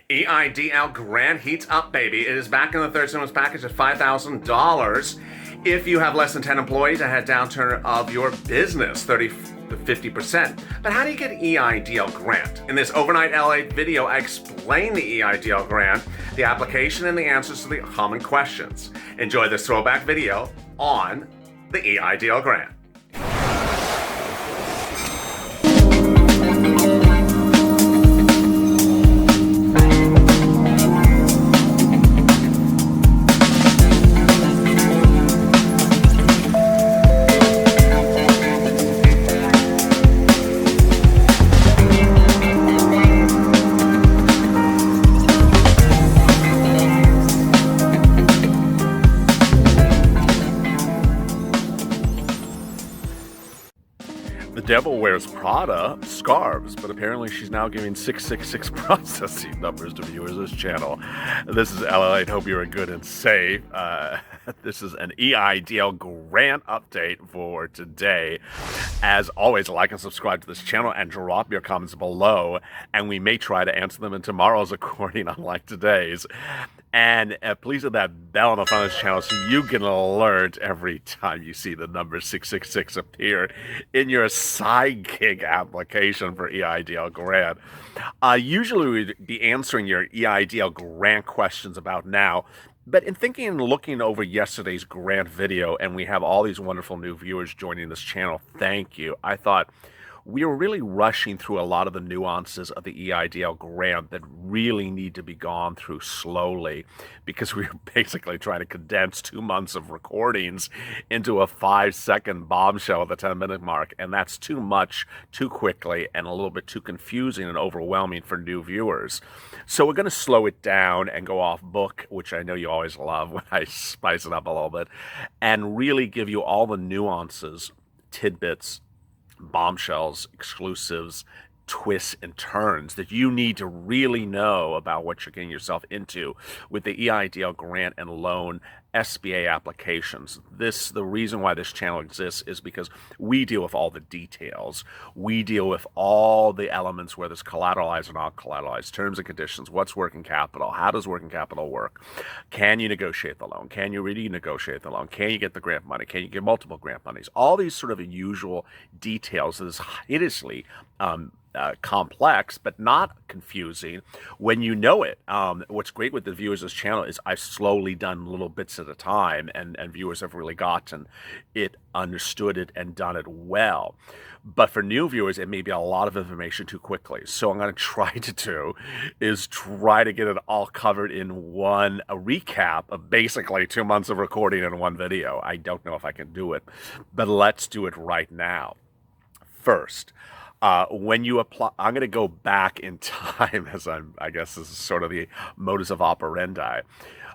EIDL grant heats up, baby. It is back in the third stimulus package at $5,000. If you have less than 10 employees, a downturn of your business, 30 to 50%. But how do you get EIDL grant? In this overnight LALATE video, I explain the EIDL grant, the application, and the answers to the common questions. Enjoy this throwback video on the EIDL grant. The devil wears Prada scarves, but apparently she's now giving 666 processing numbers to viewers of this channel. This is LALATE. Hope you're good and safe. This is an EIDL grant update for today. As always, like and subscribe to this channel and drop your comments below, and we may try to answer them in tomorrow's recording, unlike today's. And please hit that bell on the front of this channel so you get an alert every time you see the number 666 appear in your side gig application for EIDL grant. Usually we'd be answering your EIDL grant questions about now, but in thinking and looking over yesterday's grant video, and we have all these wonderful new viewers joining this channel, thank you. I thought we were really rushing through a lot of the nuances of the EIDL grant that really need to be gone through slowly, because we were basically trying to condense 2 months of recordings into a 5-second bombshell at the 10-minute mark, and that's too much, too quickly, and a little bit too confusing and overwhelming for new viewers. So we're going to slow it down and go off book, which I know you always love when I spice it up a little bit, and really give you all the nuances, tidbits, bombshells, exclusives, twists, and turns that you need to really know about what you're getting yourself into with the EIDL grant and loan SBA applications. The reason why this channel exists is because we deal with all the details. We deal with all the elements, whether it's collateralized or not collateralized, terms and conditions, what's working capital, how does working capital work, can you negotiate the loan, can you renegotiate the loan, can you get the grant money, can you get multiple grant monies, all these sort of usual details that is hideously complex, but not confusing when you know it. What's great with the viewers of this channel is I've slowly done little bits at a time, and viewers have really gotten it, understood it, and done it well. But for new viewers, it may be a lot of information too quickly. So I'm going to try to do is try to get it all covered in a recap of basically 2 months of recording in one video. I don't know if I can do it, but let's do it right now. First, when you apply, I'm going to go back in time, as I guess this is sort of the modus of operandi.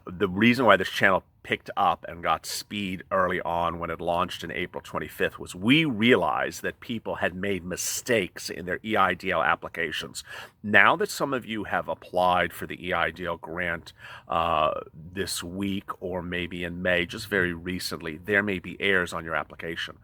The reason why this channel picked up and got speed early on when it launched in April 25th was we realized that people had made mistakes in their EIDL applications. Now that some of you have applied for the EIDL grant this week or maybe in May, just very recently, there may be errors on your application.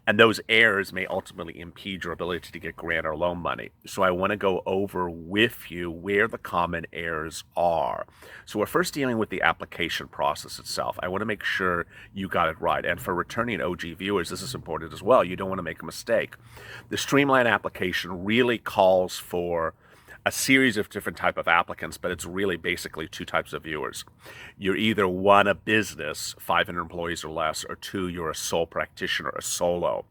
And those errors may ultimately impede your ability to get grant or loan money. So I want to go over with you where the common errors are. So we're first dealing with the application process itself. I want to make sure you got it right. And for returning OG viewers, this is important as well. You don't want to make a mistake. The streamlined application really calls for a series of different type of applicants, but it's really basically 2 types of viewers. You're either 1, a business, 500 employees or less, or 2, you're a sole practitioner, a solo.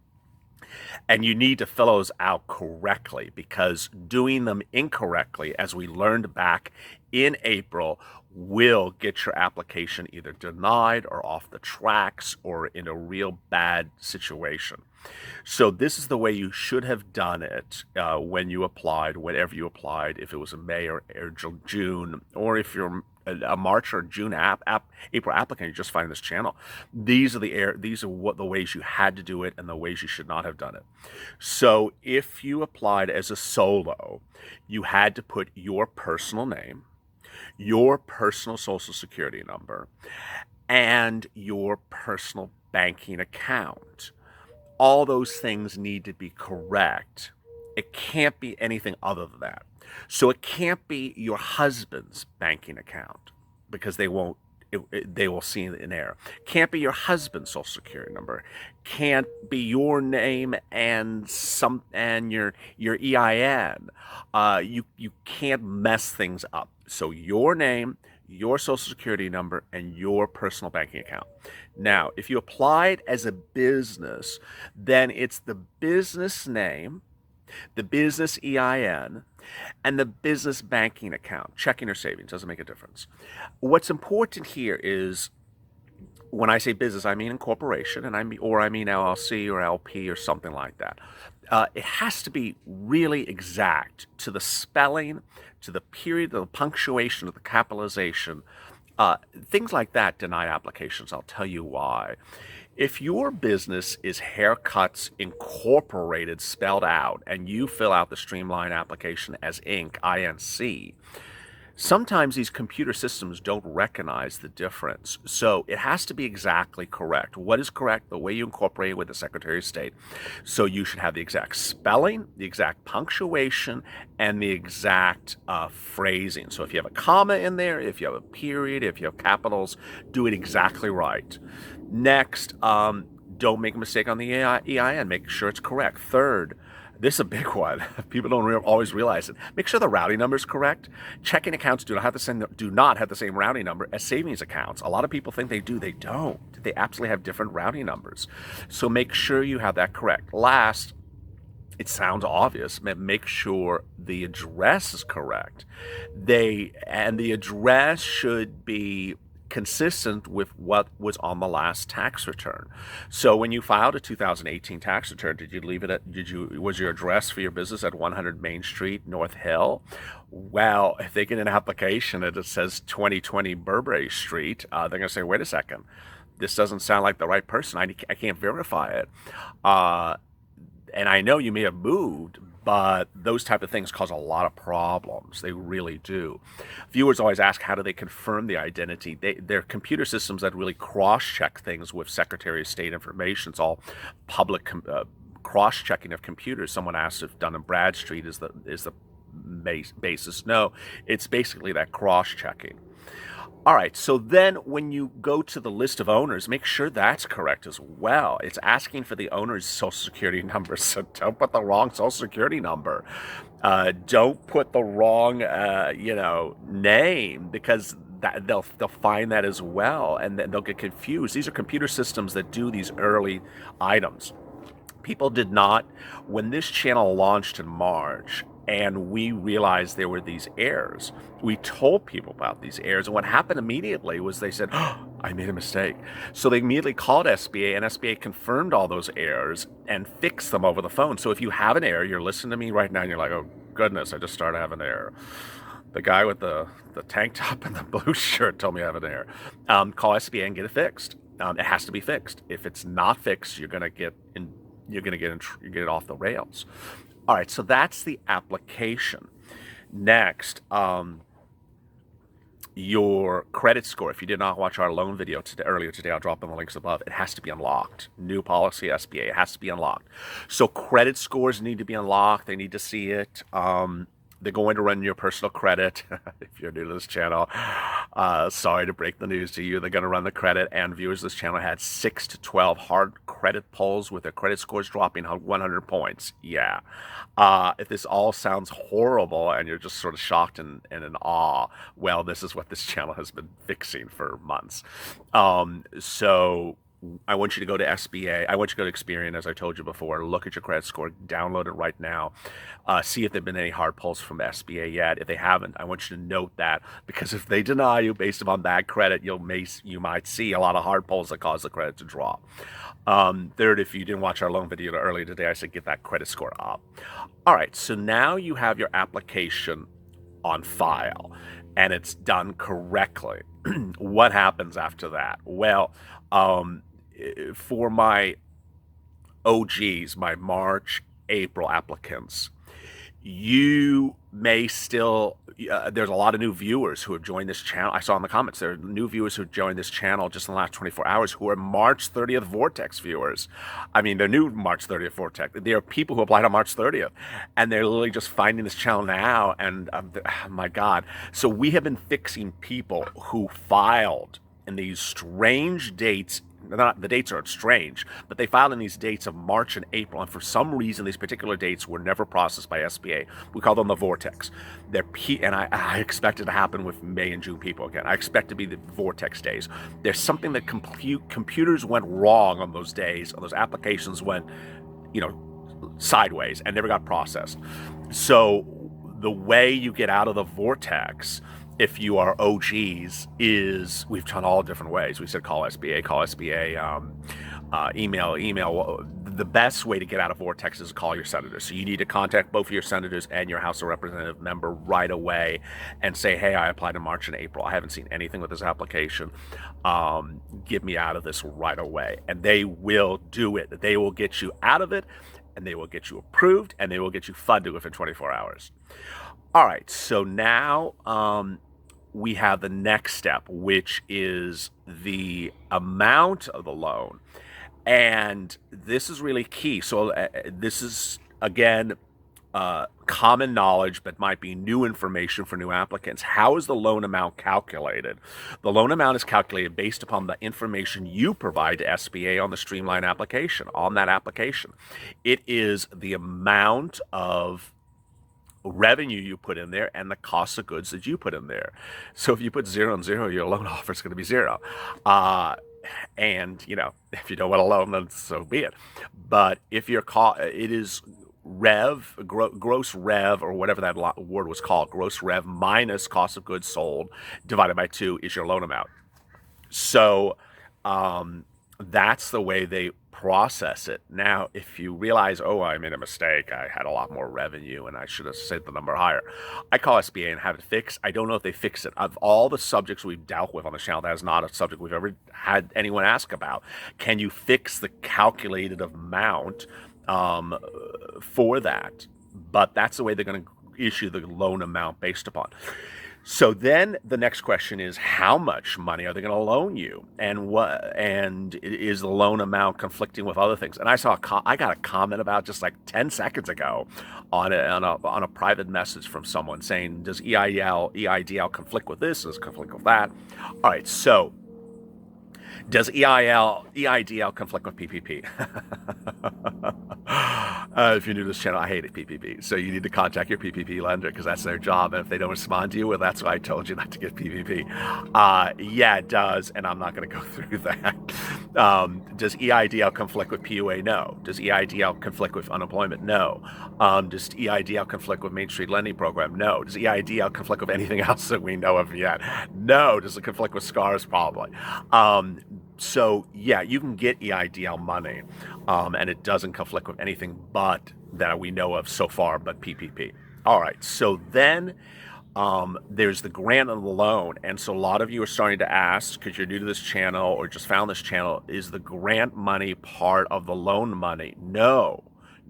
And you need to fill those out correctly, because doing them incorrectly, as we learned back in April, will get your application either denied or off the tracks or in a real bad situation. So this is the way you should have done it when you applied, whenever you applied, if it was a May or June, or if you're a March or June April applicant, you're just finding this channel. These are the ways you had to do it and the ways you should not have done it. So if you applied as a solo, you had to put your personal name, your personal social security number, and your personal banking account. All those things need to be correct It can't be anything other than that. So it can't be your husband's banking account because they will see an error. Can't be your husband's social security number. Can't be your name and your EIN. You can't mess things up. So your name, your social security number, and your personal banking account. Now, if you apply it as a business, then it's the business name, the business EIN, and the business banking account. Checking or savings doesn't make a difference. What's important here is when I say business, I mean incorporation, and I mean LLC or LP or something like that. It has to be really exact to the spelling, to the period, to the punctuation, to the capitalization. Things like that deny applications. I'll tell you why. If your business is Haircuts Incorporated spelled out and you fill out the Streamline application as Inc., INC, sometimes these computer systems don't recognize the difference. So it has to be exactly correct. What is correct? The way you incorporate it with the Secretary of State. So you should have the exact spelling, the exact punctuation, and the exact phrasing. So if you have a comma in there, if you have a period, if you have capitals, do it exactly right. Next, don't make a mistake on the EIN. Make sure it's correct. Third, this is a big one. People don't always realize it. Make sure the routing number is correct. Checking accounts do not have the same routing number as savings accounts. A lot of people think they do. They don't. They absolutely have different routing numbers. So make sure you have that correct. Last, it sounds obvious, but make sure the address is correct. The address should be consistent with what was on the last tax return. So when you filed a 2018 tax return, was your address for your business at 100 Main Street, North Hill? Well, if they get an application and it says 2020 Burberry Street, they're going to say, wait a second, this doesn't sound like the right person. I can't verify it. And I know you may have moved, but those type of things cause a lot of problems. They really do. Viewers always ask, how do they confirm the identity? They're computer systems that really cross-check things with Secretary of State information. It's all public cross-checking of computers. Someone asked if Dun & Bradstreet is the basis. No, it's basically that cross-checking. All right, so then when you go to the list of owners, make sure that's correct as well. It's asking for the owner's social security number, so don't put the wrong social security number. Don't put the wrong, name, because they'll find that as well, and then they'll get confused. These are computer systems that do these early items. People did not, when this channel launched in March, and we realized there were these errors, we told people about these errors, and what happened immediately was they said, oh, I made a mistake. So they immediately called SBA, and SBA confirmed all those errors and fixed them over the phone. So if you have an error, you're listening to me right now, and you're like, oh, goodness, I just started having an error. The guy with the tank top and the blue shirt told me I have an error. Call SBA and get it fixed. It has to be fixed. If it's not fixed, you're going to get it off the rails. All right, so that's the application. Next, your credit score. If you did not watch our loan video earlier today, I'll drop in the links above. It has to be unlocked. New policy, SBA, it has to be unlocked. So credit scores need to be unlocked. They need to see it. They're going to run your personal credit. If you're new to this channel, sorry to break the news to you. They're going to run the credit, and viewers of this channel had 6 to 12 hard credit pulls with their credit scores dropping 100 points. Yeah. If this all sounds horrible and you're just sort of shocked and in awe, well, this is what this channel has been fixing for months. So I want you to go to SBA. I want you to go to Experian, as I told you before. Look at your credit score. Download it right now. See if there have been any hard pulls from SBA yet. If they haven't, I want you to note that, because if they deny you based upon bad credit, you might see a lot of hard pulls that cause the credit to drop. Third, if you didn't watch our loan video earlier today, I said get that credit score up. All right, so now you have your application on file, and it's done correctly. What happens after that? Well, for my OGs, my March, April applicants, You may still, there's a lot of new viewers who have joined this channel. I saw in the comments, there are new viewers who have joined this channel just in the last 24 hours who are March 30th Vortex viewers. I mean, they're new March 30th Vortex. There are people who applied on March 30th, and they're literally just finding this channel now, and oh my God. So we have been fixing people who filed in these strange dates. Not, the dates are strange, but they filed in these dates of March and April, and for some reason, these particular dates were never processed by SBA. We call them the vortex. And I expect it to happen with May and June people again. I expect to be the vortex days. There's something that computers went wrong on those days, on those applications went, sideways and never got processed. So the way you get out of the vortex, if you are OGs, is we've done all different ways. We said call SBA, email. The best way to get out of Vortex is to call your senator. So you need to contact both of your senators and your House of Representative member right away and say, hey, I applied in March and April. I haven't seen anything with this application. Get me out of this right away. And they will do it. They will get you out of it, and they will get you approved, and they will get you funded within 24 hours. All right, so now we have the next step, which is the amount of the loan. And this is really key. So this is, again, common knowledge, but might be new information for new applicants. How is the loan amount calculated? The loan amount is calculated based upon the information you provide to SBA on the Streamline application, on that application. It is the amount of revenue you put in there and the cost of goods that you put in there. So if you put 0 and 0, your loan offer is going to be 0. And if you don't want a loan, then so be it. But if it is gross rev, or whatever that word was called, gross rev minus cost of goods sold divided by 2 is your loan amount. So that's the way they process it. Now, if you realize, oh, I made a mistake, I had a lot more revenue and I should have set the number higher, I call SBA and have it fixed. I don't know if they fix it. Of all the subjects we've dealt with on the channel, that is not a subject we've ever had anyone ask about. Can you fix the calculated amount for that? But that's the way they're going to issue the loan amount based upon. So then the next question is, how much money are they going to loan you, and is the loan amount conflicting with other things? And I got a comment about just like 10 seconds ago on a private message from someone saying, does EIDL conflict with this? Does it conflict with that? All right, so does EIDL conflict with PPP? If you're new to this channel, I hate it, PPP. So you need to contact your PPP lender because that's their job. And if they don't respond to you, well, that's why I told you not to get PPP. Yeah, it does. And I'm not going to go through that. Does EIDL conflict with PUA? No. Does EIDL conflict with unemployment? No. Does EIDL conflict with Main Street Lending Program? No. Does EIDL conflict with anything else that we know of yet? No. Does it conflict with SCARs? Probably. So yeah, you can get EIDL money, and it doesn't conflict with anything but that we know of so far, but PPP. All right, so then there's the grant and the loan, and so a lot of you are starting to ask, because you're new to this channel or just found this channel, is the grant money part of the loan money? No.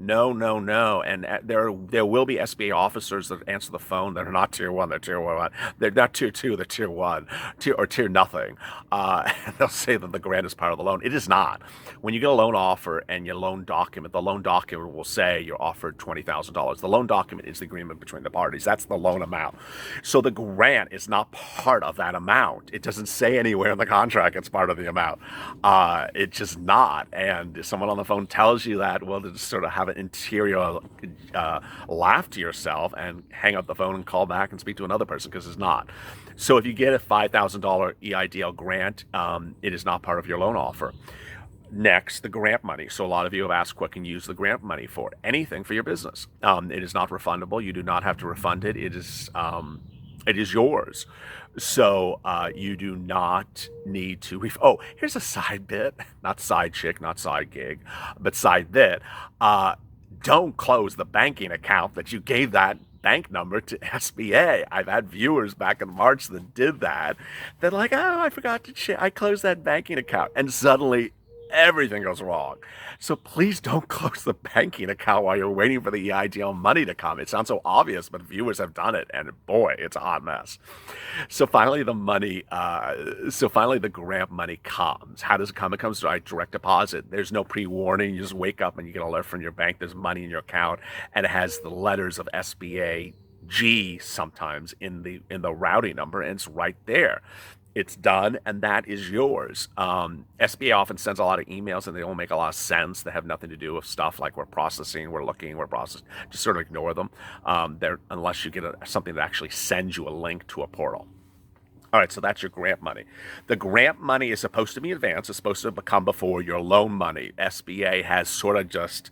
And there will be SBA officers that answer the phone that are not tier 1, they're tier 1. They're not tier 2, they're tier 1, tier nothing. And they'll say that the grant is part of the loan. It is not. When you get a loan offer and your loan document, the loan document will say you're offered $20,000. The loan document is the agreement between the parties. That's the loan amount. So the grant is not part of that amount. It doesn't say anywhere in the contract it's part of the amount. It's just not. And if someone on the phone tells you that, well, to just sort of have an interior laugh to yourself and hang up the phone and call back and speak to another person, because it's not. So if you get a $5,000 EIDL grant, it is not part of your loan offer. Next, the grant money. So a lot of you have asked what can you use the grant money for? Anything for your business. It is not refundable. You do not have to refund it. It is yours. So you do not need to. Here's a side bit, not side chick, not side gig, but side bit. Don't close the banking account that you gave that bank number to SBA. I've had viewers back in March that did that. They're like, oh, I forgot to check. I closed that banking account. And suddenly everything goes wrong. So please don't close the banking account while you're waiting for the EIDL money to come. It sounds so obvious, but viewers have done it, and boy, it's a hot mess. So finally, the grant money comes. How does it come? It comes by direct deposit. There's no pre-warning. You just wake up and you get an alert from your bank. There's money in your account, and it has the letters of SBA G sometimes in the routing number, and it's right there. It's done, and that is yours. SBA often sends a lot of emails, and they don't make a lot of sense. They have nothing to do with stuff like we're processing, we're looking, we're processing. Just sort of ignore them. Unless you get something that actually sends you a link to a portal. All right, so that's your grant money. The grant money is supposed to be advanced. It's supposed to come before your loan money. SBA has sort of just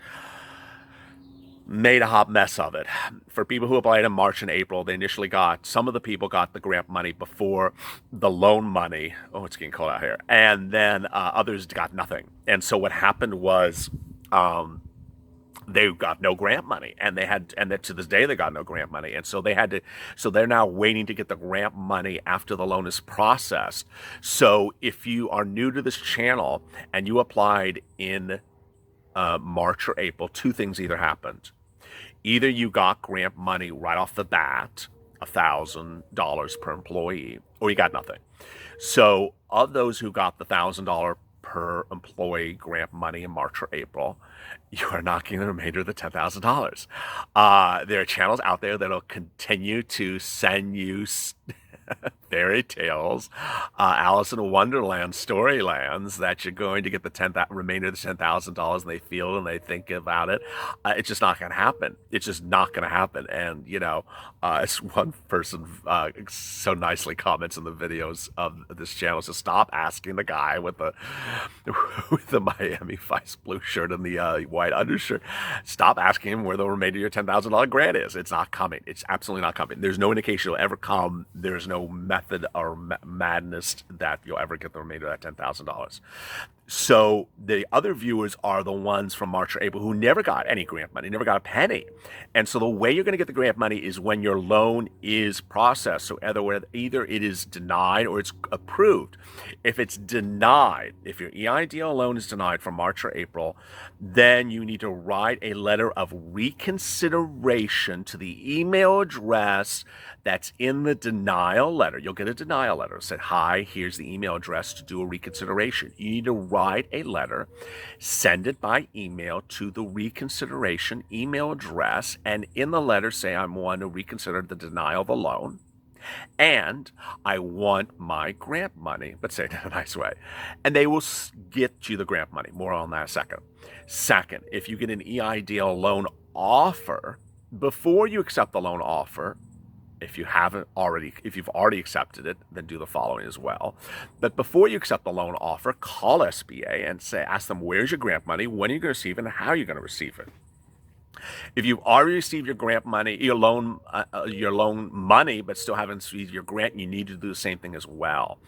made a hot mess of it. For people who applied in March and April, some of the people got the grant money before the loan money. Oh, it's getting cold out here. And then others got nothing. And so what happened was they got no grant money, and to this day they got no grant money. And so they're now waiting to get the grant money after the loan is processed. So if you are new to this channel and you applied in March or April, two things either happened. Either you got grant money right off the bat, $1,000 per employee, or you got nothing. So of those who got the $1,000 per employee grant money in March or April, you are knocking the remainder of the $10,000. There are channels out there that'll continue to send you fairy tales, Alice in Wonderland storylands that you're going to get the remainder of the $10,000, and they feel and they think about it. It's just not going to happen. It's just not going to happen. And as one person so nicely comments in the videos of this channel, so stop asking the guy with the Miami Vice blue shirt and the white undershirt. Stop asking him where the remainder of your $10,000 grant is. It's not coming. It's absolutely not coming. There's no indication it'll ever come. There's no method or madness that you'll ever get the remainder of that $10,000. So the other viewers are the ones from March or April who never got any grant money, never got a penny. And so the way you're going to get the grant money is when your loan is processed. So either it is denied or it's approved. If it's denied, if your EIDL loan is denied from March or April, then you need to write a letter of reconsideration to the email address that's in the denial letter. You'll get a denial letter that said, hi, here's the email address to do a reconsideration. You need to write a letter, send it by email to the reconsideration email address, and in the letter say, I want to reconsider the denial of the loan, and I want my grant money, but say it in a nice way. And they will get you the grant money. More on that in a second. Second, if you get an EIDL loan offer, before you accept the loan offer, if you've already accepted it, then do the following as well. But before you accept the loan offer, call SBA and ask them, where's your grant money, when are you going to receive it, and how are you going to receive it? If you've already received your grant money, your loan money, but still haven't received your grant, you need to do the same thing as well.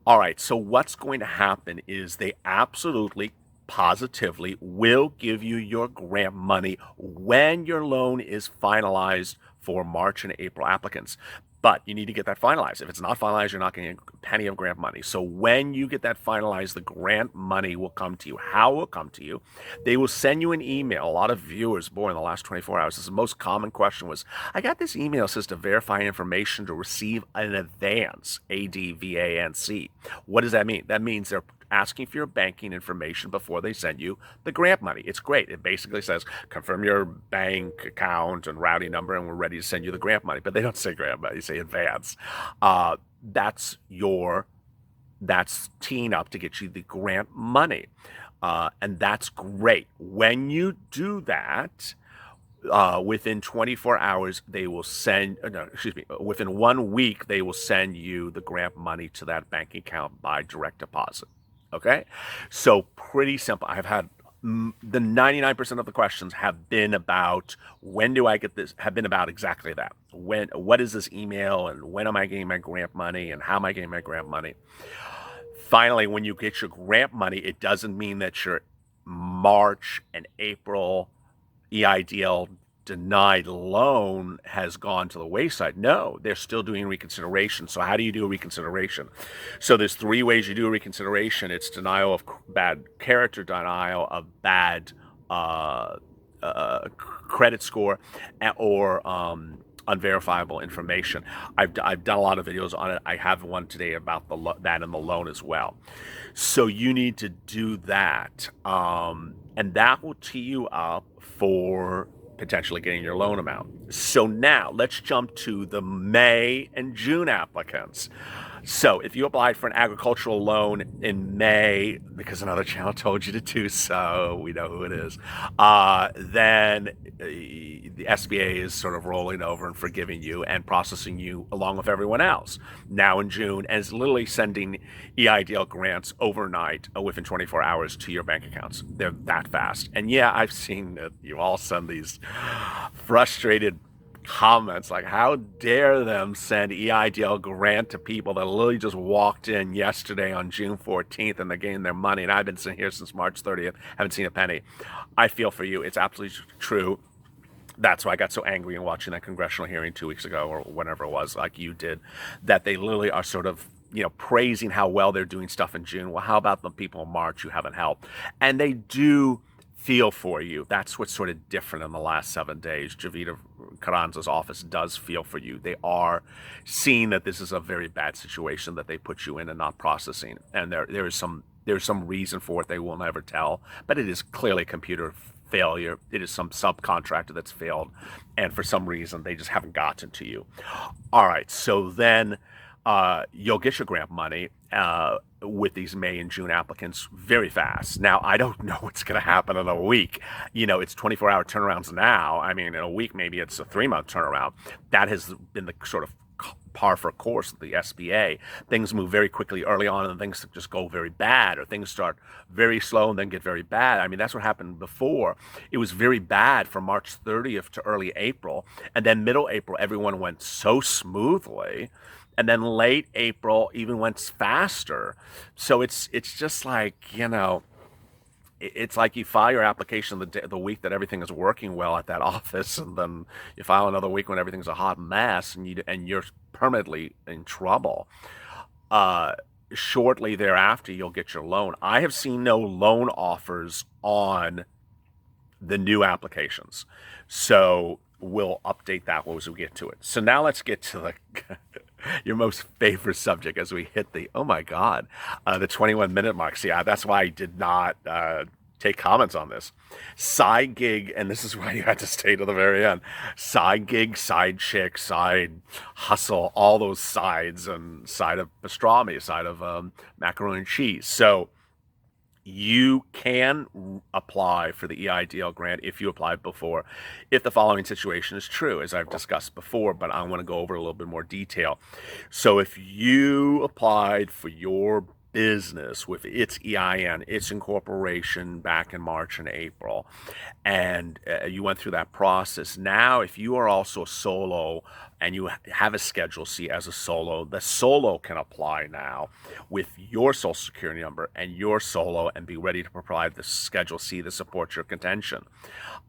All right, so what's going to happen is they absolutely, positively will give you your grant money when your loan is finalized for March and April applicants. But you need to get that finalized. If it's not finalized, you're not getting a penny of grant money. So when you get that finalized, the grant money will come to you. How will it come to you? They will send you an email. A lot of viewers, boy, in the last 24 hours, this is the most common question was, I got this email that says to verify information to receive an advance, ADVANC. What does that mean? That means they're asking for your banking information before they send you the grant money. It's great. It basically says, confirm your bank account and routing number, and we're ready to send you the grant money. But they don't say grant money, they say advance. That's teeing up to get you the grant money. And that's great. When you do that, within 24 hours, they will within 1 week, they will send you the grant money to that bank account by direct deposit. Okay, so pretty simple. I've had the 99% of the questions have been about when do I get this, have been about exactly that. What is this email, and when am I getting my grant money, and how am I getting my grant money? Finally, when you get your grant money, it doesn't mean that your March and April EIDL denied loan has gone to the wayside. No, they're still doing reconsideration. So how do you do a reconsideration? So there's three ways you do a reconsideration. It's denial of bad character, denial of bad credit score, or unverifiable information. I've done a lot of videos on it. I have one today about that and the loan as well. So you need to do that, and that will tee you up for potentially getting your loan amount. So now let's jump to the May and June applicants. So if you applied for an agricultural loan in May, because another channel told you to do so, we know who it is, then the SBA is sort of rolling over and forgiving you and processing you along with everyone else now in June, and is literally sending EIDL grants overnight within 24 hours to your bank accounts. They're that fast. And yeah, I've seen that you all send these frustrated comments like, how dare them send EIDL grant to people that literally just walked in yesterday on June 14th and they're getting their money, and I've been sitting here since March 30th, haven't seen a penny. I feel for you. It's absolutely true. That's why I got so angry in watching that congressional hearing 2 weeks ago or whenever it was, like you did, that they literally are sort of, praising how well they're doing stuff in June. Well, how about the people in March who haven't helped? And they do feel for you. That's what's sort of different in the last 7 days. Javita Carranza's office does feel for you. They are seeing that this is a very bad situation that they put you in and not processing. And there's some reason for it they will never tell, but it is clearly computer failure. It is some subcontractor that's failed, and for some reason they just haven't gotten to you. All right, so then you'll get your grant money with these May and June applicants very fast. Now, I don't know what's going to happen in a week. It's 24-hour turnarounds now. I mean, in a week, maybe it's a 3-month turnaround. That has been the sort of par for course of the SBA. Things move very quickly early on, and things just go very bad, or things start very slow and then get very bad. I mean, that's what happened before. It was very bad from March 30th to early April, and then middle April, everyone went so smoothly. And then late April even went faster. So it's just like, it's like you file your application the week that everything is working well at that office, and then you file another week when everything's a hot mess, and you're permanently in trouble. Shortly thereafter, you'll get your loan. I have seen no loan offers on the new applications. So we'll update that as we get to it. So now let's get to the your most favorite subject as we hit the, oh my God, the 21-minute mark. See, that's why I did not take comments on this. Side gig, and this is why you had to stay to the very end. Side gig, side chick, side hustle, all those sides, and side of pastrami, side of macaroni and cheese. So you can apply for the EIDL grant if you applied before, if the following situation is true, as I've discussed before, but I want to go over a little bit more detail. So if you applied for your business with its EIN, its incorporation back in March and April, and you went through that process. Now, if you are also a solo and you have a Schedule C as a solo, the solo can apply now with your Social Security number and your solo and be ready to provide the Schedule C that supports your contention.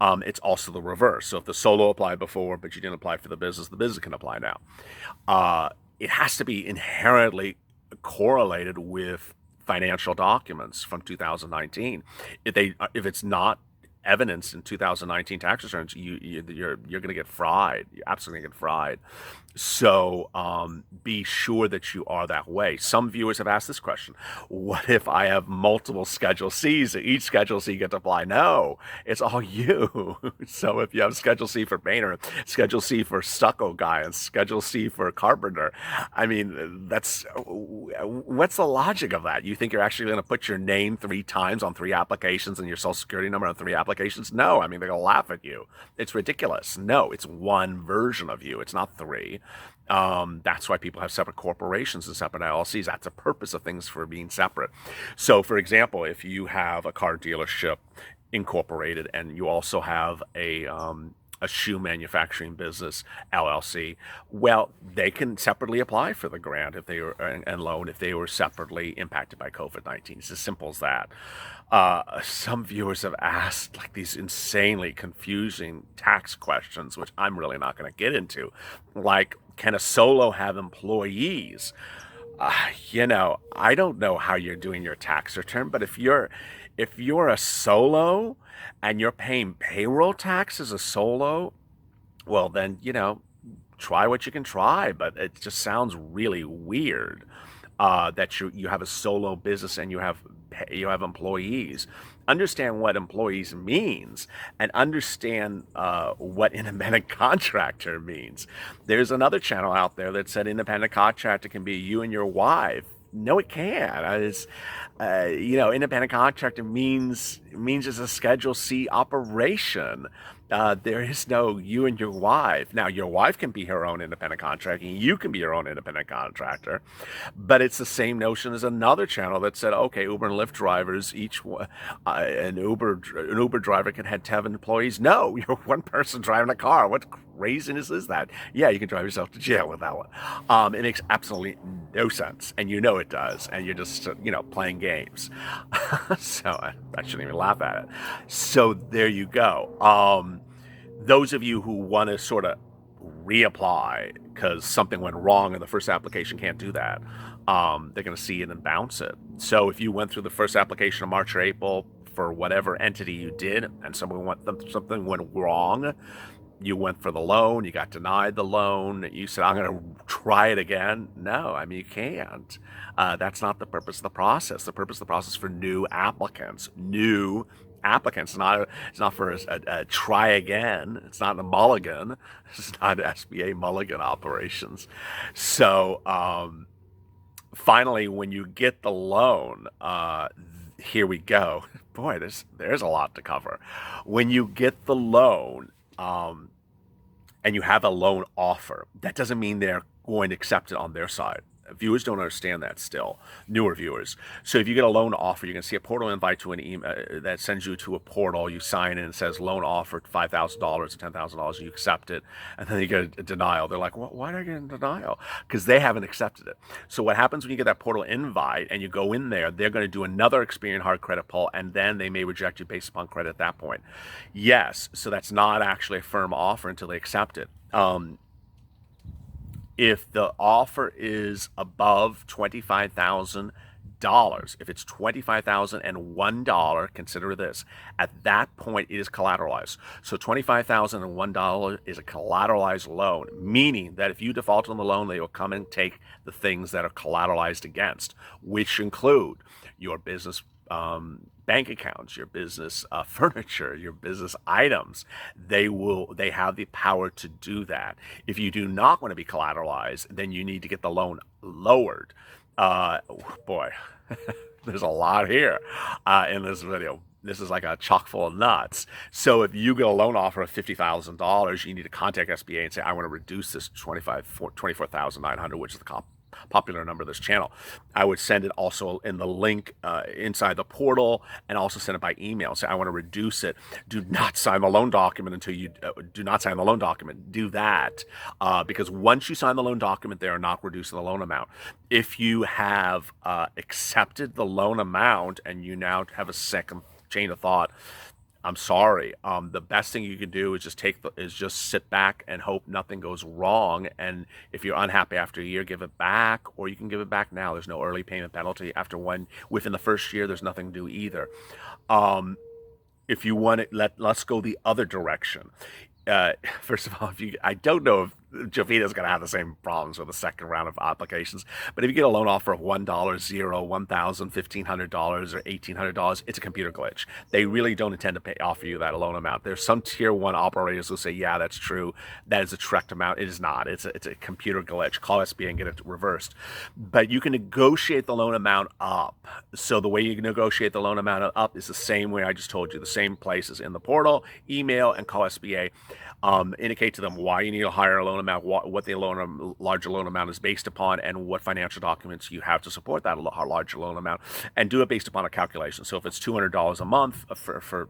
It's also the reverse. So if the solo applied before, but you didn't apply for the business can apply now. It has to be inherently correlated with financial documents from 2019. If it's not evidence in 2019 tax returns, you're going to get fried. You're absolutely going to get fried. So be sure that you are that way. Some viewers have asked this question: what if I have multiple Schedule Cs? Each Schedule C gets to apply? No, it's all you. So if you have Schedule C for painter, Schedule C for stucco guy, and Schedule C for carpenter, I mean, what's the logic of that? You think you're actually going to put your name 3 times on 3 applications and your Social Security number on 3 applications? No, I mean, they're going to laugh at you. It's ridiculous. No, it's one version of you. It's not 3. That's why people have separate corporations and separate LLCs. That's the purpose of things for being separate. So, for example, if you have a car dealership incorporated and you also have a a shoe manufacturing business LLC, well, they can separately apply for the grant if they were and loan if they were separately impacted by COVID-19. It's as simple as that. Some viewers have asked like these insanely confusing tax questions, which I'm really not going to get into, like, can a solo have employees? I don't know how you're doing your tax return, but if you're a solo and you're paying payroll tax as a solo, well then, try what you can try, but it just sounds really weird that you have a solo business and you have employees. Understand what employees means and understand what independent contractor means. There's another channel out there that said independent contractor can be you and your wife. No, it can't. Independent contractor means it's a Schedule C operation. There is no you and your wife. Now, your wife can be her own independent contractor, and you can be your own independent contractor. But it's the same notion as another channel that said, okay, Uber and Lyft drivers, an Uber driver can have 10 employees. No, you're one person driving a car. What craziness is that? Yeah, you can drive yourself to jail with that one. It makes absolutely no sense, and you know it does, and you're just playing games. So I shouldn't even laugh at it. So there you go. Those of you who want to sort of reapply because something went wrong in the first application can't do that. They're going to see it and bounce it. So if you went through the first application in March or April for whatever entity you did and something went wrong, you went for the loan, you got denied the loan, you said, I'm going to try it again. No, I mean, you can't. That's not the purpose of the process. The purpose of the process is for new applicants. It's not for a try again. It's not a mulligan. It's not SBA mulligan operations. So finally, when you get the loan, here we go. Boy, there's a lot to cover. When you get the loan, and you have a loan offer, that doesn't mean they're going to accept it on their side. Viewers don't understand that still, newer viewers. So if you get a loan offer, you're going to see a portal invite to an email that sends you to a portal. You sign in and says loan offer $5,000 or $10,000. You accept it, and then you get a denial. They're like, why did I get a denial? Because they haven't accepted it. So what happens when you get that portal invite and you go in there, they're going to do another Experian hard credit pull, and then they may reject you based upon credit at that point. Yes, so that's not actually a firm offer until they accept it. If the offer is above $25,000, if it's $25,001, consider this. At that point, it is collateralized. So $25,001 is a collateralized loan, meaning that if you default on the loan, they will come and take the things that are collateralized against, which include your business bank accounts, your business furniture, your business items. They have the power to do that. If you do not want to be collateralized, then you need to get the loan lowered. Boy, there's a lot here in this video. This is like a chock full of nuts. So if you get a loan offer of $50,000, you need to contact SBA and say, I want to reduce this to $24,900, which is the popular number of this channel. I would send it also in the link inside the portal, and also send it by email. Say, I want to reduce it. Do not sign the loan document until you do not sign the loan document. Do that because once you sign the loan document, they are not reducing the loan amount. If you have accepted the loan amount and you now have a second chain of thought, I'm sorry. The best thing you can do is just sit back and hope nothing goes wrong. And if you're unhappy after a year, give it back, or you can give it back now. There's no early payment penalty within the first year. There's nothing to do either. If you want it, let's go the other direction. First of all, I don't know if Jovita's going to have the same problems with the second round of applications, but if you get a loan offer of $1, $0, $1,000, $1,500, or $1,800, it's a computer glitch. They really don't intend to offer you that loan amount. There's some tier one operators who say, yeah, that's true. That is a correct amount. It is not. It's a computer glitch. Call SBA and get it reversed. But you can negotiate the loan amount up. So the way you negotiate the loan amount up is the same way I just told you, the same places in the portal, email, and call SBA. Indicate to them why you need a higher loan amount, what the larger loan amount is based upon, and what financial documents you have to support that larger loan amount, and do it based upon a calculation. So if it's $200 a month for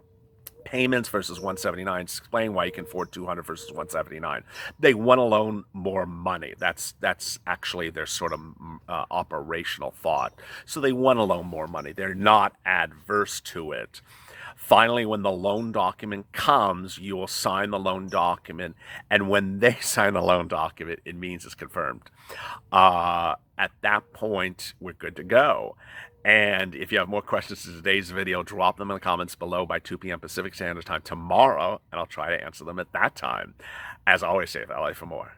payments versus 179, explain why you can afford 200 versus 179. They want to loan more money. That's actually their sort of operational thought. So they want to loan more money. They're not adverse to it. Finally, when the loan document comes, you will sign the loan document, and when they sign the loan document, it means it's confirmed. At that point, we're good to go. And if you have more questions to today's video, drop them in the comments below by 2 p.m. Pacific Standard Time tomorrow, and I'll try to answer them at that time. As always, save LA for more.